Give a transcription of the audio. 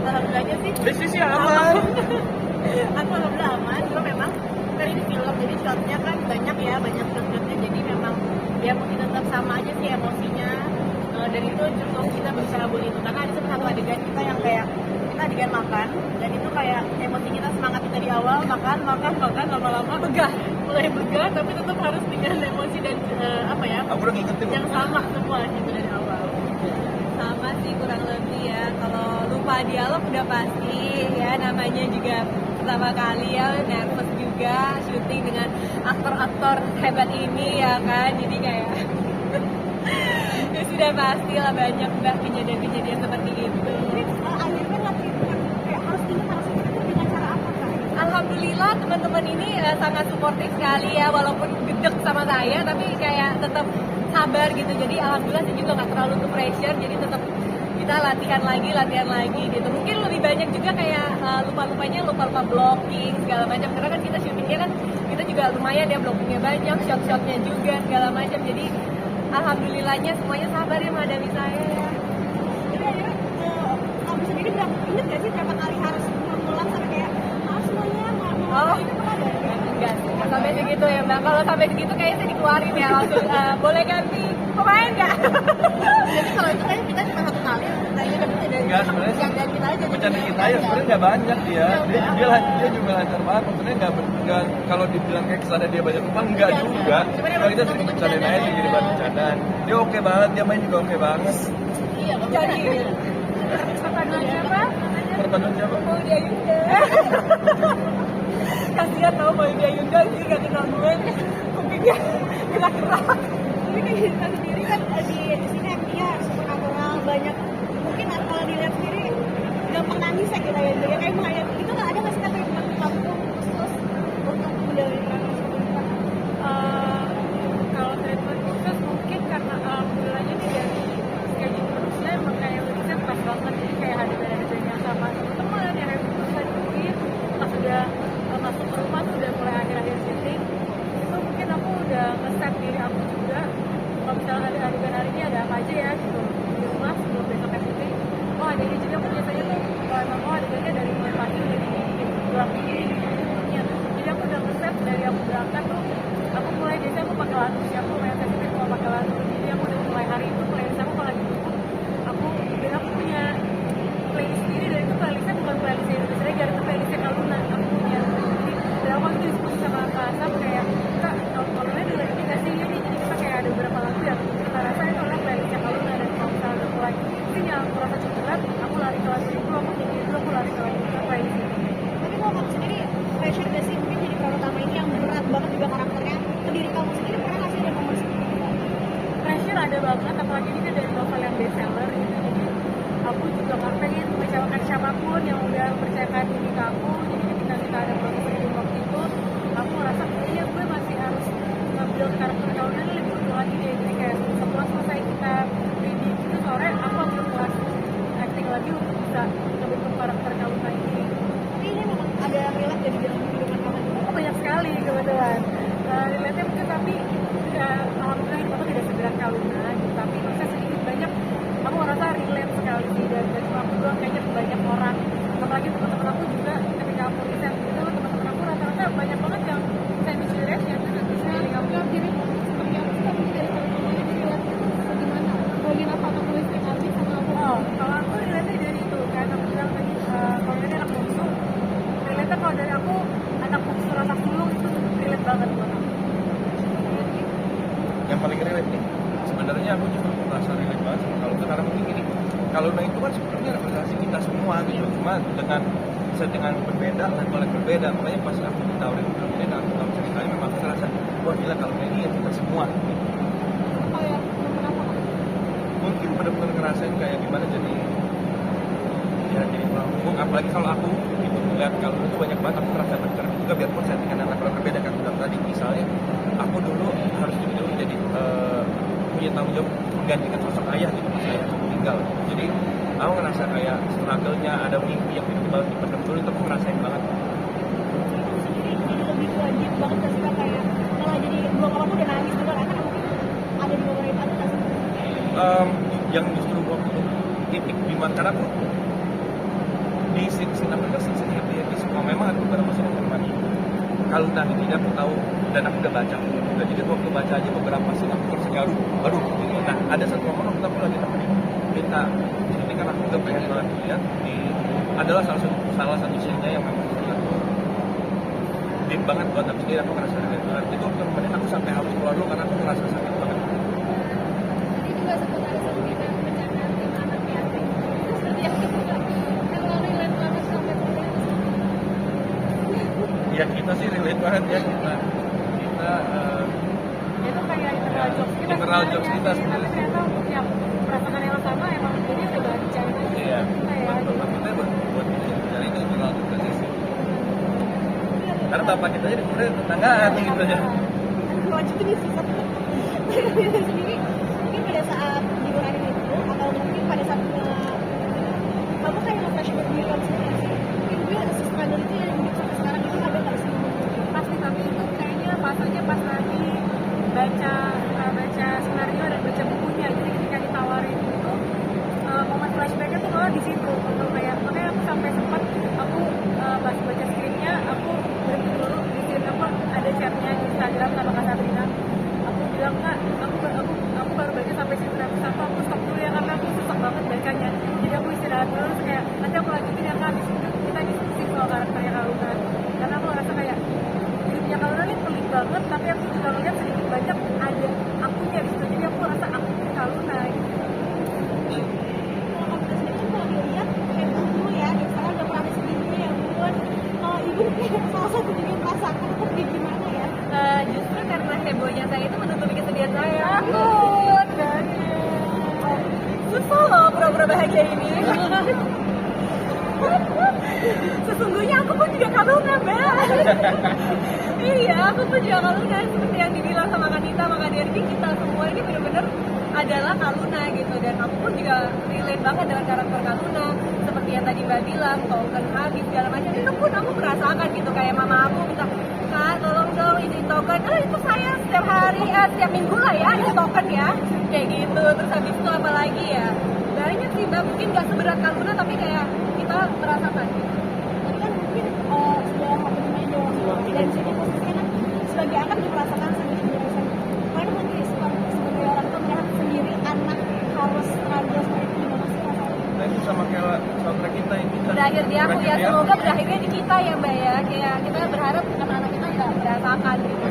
Alhamdulillahnya sih bisnisnya aman. aku alhamdulillah aman. Cuma memang kan ini film, jadi shotnya kan banyak shot-shotnya, jadi memang ya mungkin tetap sama aja sih emosinya. Dan itu cukup kita bisa label itu karena ada satu adegan kita yang kayak kita adegan makan, dan itu kayak emosi kita, semangat kita di awal makan lama-lama mulai begah, tapi tetap harus dengan emosi dan Aku udah ngingetin yang sama semua gitu dari awal. Sama sih kurang lebih ya. Kalau lupa dialog udah pasti ya, namanya juga pertama kali ya, nervous juga syuting dengan aktor-aktor hebat ini ya kan, jadi kayak ya sudah pasti lah banyak mbak kejadian-kejadian seperti itu. Akhirnya latihan kayak harus ingat dengan cara apa kak? Alhamdulillah teman-teman ini sangat suportif sekali ya, walaupun gedek sama saya tapi kayak tetap sabar gitu. Jadi alhamdulillah sih juga nggak terlalu ke pressure, jadi tetap kita latihan lagi gitu. Mungkin lebih banyak juga kayak lupa blocking segala macam, karena kan kita syutingnya kan kita juga lumayan ya, blockingnya banyak, shot-shotnya juga segala macam. Jadi alhamdulillahnya semuanya sabar ya menghadapi saya ya. Jadi akhirnya kamu sendiri berapa inget gak sih berapa kali harus mengulang sampai kayak semuanya mau itu ada? Enggak sih, nggak sampai segitu ya mbak. Kalau sampai segitu kayaknya saya dikeluarin ya langsung. Boleh ganti pemain nggak? Jadi kalau itu kayaknya kita cuma satu kali kayaknya dari Enggak, sebenarnya yang dari kita aja. bercanda kita ya sebenarnya nggak banyak dia juga lancar banget, maksudnya nggak kalau dibilang kayak kesana dia banyak lupa enggak juga. Cuma kita sering bercandain aja sih, jadi bahan bercandaan. Dia oke banget, dia main juga oke banget. Iya, Jadi perpaduan siapa? Perpaduan siapa? Maudy Ayunda. Kasihan tau Maudy Ayunda sih, gak kenal gue. Kupingnya gerak-gerak. Tapi kan kita sendiri kan di sini actingnya super natural, banyak mungkin kalau dilihat sendiri gampang nangis ya kita ya, jadi kayak menghayat itu nggak ada nggak sih kata di kampung khusus untuk menjalani peran seperti itu? Kalau treatment khusus mungkin karena alhamdulillahnya nih dari schedule produksinya emang kayak riset pas banget, jadi kayak adegan-adegan yang sama teman-teman yang terus lakuin pas udah masuk ke rumah tuh udah mulai akhir-akhir syuting itu mungkin aku udah nge-set diri aku juga kalau misalnya ada adegan hari ini ada apa aja ya gitu di rumah sebelum besoknya syuting. Oh ada ini juga, aku biasanya tuh kalau emang adegannya dari mulai pagi udah dibikin pulang ini jadi aku udah nge-set dari aku berangkat tuh aku mulai biasanya aku pakai lagu sih, aku lumayan sensitif kalau pakai lagu, jadi aku udah mulai hari itu playlist aku kalau lagi duduk aku punya playlist sendiri, dan itu playlistnya bukan playlist Indonesia Regar, itu playlistnya Kaluna aku punya. Jadi dan aku waktu diskusi sama Kak Asap kayak Kak, Kaluna dengar ini gak sih? Jadi kita kayak ada beberapa lagu yang kita rasa itu adalah playlistnya Kaluna, dan kalau misalnya udah mulai ini yang aku rasa cukup berat, aku lari ke lagu itu, aku nyanyi itu, aku lari ke lagu playlist itu. Tapi kalau kamu sendiri pressure gak sih mungkin jadi peran utama ini yang berat banget juga karakternya, ke diri kamu sendiri pernah nggak sih ada momen seperti itu? Pressure ada banget, apalagi ini kan dari novel yang bestseller gitu, jadi aku juga gak pengen mengecewakan siapapun yang udah mempercayakan ini ke aku. Jadi ketika kita ada proses di waktu itu, aku merasa kayaknya gue masih harus ngambil karakter Kaluna ini lebih utuh lagi deh. Jadi kayak setelah selesai kita reading itu sore, aku ambil kelas acting lagi untuk bisa ngebentuk karakter Kaluna ini. Tapi ini memang ada yang relate jadi dalam kehidupan kamu juga. Oh, banyak sekali kebetulan relate-nya mungkin, tapi alhamdulillah hidup aku tidak seberat Kaluna gitu. Tapi masa sedikit banyak aku merasa relate sekali sih, dan gak cuma aku doang, kayaknya banyak orang, apalagi teman-teman aku juga ketika aku riset gitu, teman-teman aku rata-rata banyak banget yang semi-serious yang juga bisa dari kamu. Jadi seperti apa sih kamu dari kalau kamu jadi relate itu gimana? Bagian apa kamu listrik habis sama aku? Kalau aku relate dari itu kan, aku bilang tadi kalau ini anak bungsu, relate kalau dari aku anak bungsu rasa sulung itu relate banget buat aku. Yang paling relate nih sebenarnya aku juga merasa relate banget sama Kaluna, karena mungkin gini, Kaluna itu kan sebenarnya representasi kita semua gitu, cuma dengan settingan berbeda, level yang berbeda. Makanya pas aku ditawarin film ini, aku tahu ceritanya, memang aku ngerasa wah gila, Kaluna ini ya kita semua gitu. Oh ya, kenapa? Mungkin benar-benar ngerasain kayak gimana jadi pulang kampung, apalagi kalau aku gitu melihat Kaluna itu banyak banget, aku ngerasa bercermin juga biarpun settingan yang level berbeda kan. Udah tadi misalnya aku dulu harus dulu jadi punya tanggung jawab menggantikan sosok ayah gitu pas ayah aku meninggal. Jadi aku ngerasa kayak struggle-nya, ada mimpi yang tiba-tiba harus dipendam dulu, itu aku ngerasain banget. Itu sendiri jadi lebih wajib banget gak sih Kak, kayak malah jadi dua kamu udah nangis juga karena mungkin ada di momen itu ada nggak sih? Yang justru waktu titik dimana, karena aku di scene apa itu scene happy happy semua. Memang ada beberapa scene yang menemani Kaluna ini aku tahu dan aku udah baca juga, jadi waktu baca aja beberapa scene aku merasa aduh gitu. Nah ada satu momen waktu aku lagi nemenin kita ini kan aku udah pengen banget lihat di adalah salah satu scene-nya yang memang aku deep banget buat aku sendiri, aku ngerasa relate banget. Itu waktu nemenin aku sampai harus keluar dulu karena aku ngerasa sakit banget. Tadi juga sempat ada satu kita perencanaan tim anak yatim. Itu seperti yang kita kalau relate banget sampai seperti itu. Ya kita sih relate banget ya kita Itu kayak internal jokes kita internal jokes sebenarnya kita sih, tapi sebenarnya. ternyata untuk yang merasakan yang sama emang jadi udah baca itu Iya, ya maksudnya buat cari itu internal juga sih. Karena bapak kita aja di Korea tetanggaan gitu ya. Lanjutin nih sih satu. Sendiri mungkin pada saat liburan itu atau mungkin pada saat kamu kayak nge-flashback diri kamu sendiri sih. Mungkin gue struggle itu yang hidup sampai sekarang itu ada nggak sih? pasti, tapi itu kayaknya fasenya pas lagi baca skenario dan baca bukunya. Jadi ketika ditawarin itu momen flashbacknya tuh malah di situ gitu. Kayak makanya aku sampai sempat aku pas baca skripnya aku berhenti dulu di scene apa ada chatnya di Instagram sama Kak Sabrina. Aku bilang Kak, aku baru baca sampai scene satu, aku stop dulu ya karena aku susah banget bacanya. Jadi aku istirahat dulu terus kayak nanti aku lanjutin ya Kak, habis itu kita diskusi soal karakternya Kaluna. Karena aku ngerasa kayak hidupnya Kaluna ini pelik banget, tapi aku juga ngeliat sedikit banyak ada akunya di situ. Jadi aku ngerasa aku ini Kaluna gitu. Kalau kamu sendiri kan kalau dilihat kayak dulu ya, misalnya udah pernah sendiri ya ampun. Ibu kayak salah satu juga yang merasakan itu kayak gimana ya? Justru karena hebohnya saya itu menutupi kesedihan saya. Takut kan? Susah loh pura-pura bahagia ini. Sesungguhnya aku pun juga Kaluna, Mbak. Iya, aku pun juga Kaluna. Seperti yang dibilang sama Kanita, sama Kak Derby, kita semua ini benar-benar adalah Kaluna gitu. Dan aku pun juga relate banget dengan karakter Kaluna. Seperti yang tadi Mbak bilang, token habis, segala macam. Itu pun aku merasakan gitu. Kayak mama aku minta, Kak, tolong dong isi token. Itu saya setiap hari, setiap minggu lah ya, isi token ya. Kayak gitu. Terus habis itu apa lagi ya? Banyak sih Mbak, mungkin gak seberat Kaluna, tapi kayak kita merasakan. Tadi kan mungkin sudah apa namanya dewasa dan sini posisinya kan sebagai anak juga merasakan sendiri dewasa. Mana mungkin sebagai orang tua melihat sendiri anak harus struggle seperti itu gimana sih rasanya? Nah itu sama kayak soundtrack kita yang kita Berakhir di aku ya, Berakhir di semoga berakhirnya di kita ya Mbak ya. Kayak kita berharap anak-anak kita ya merasakan gitu.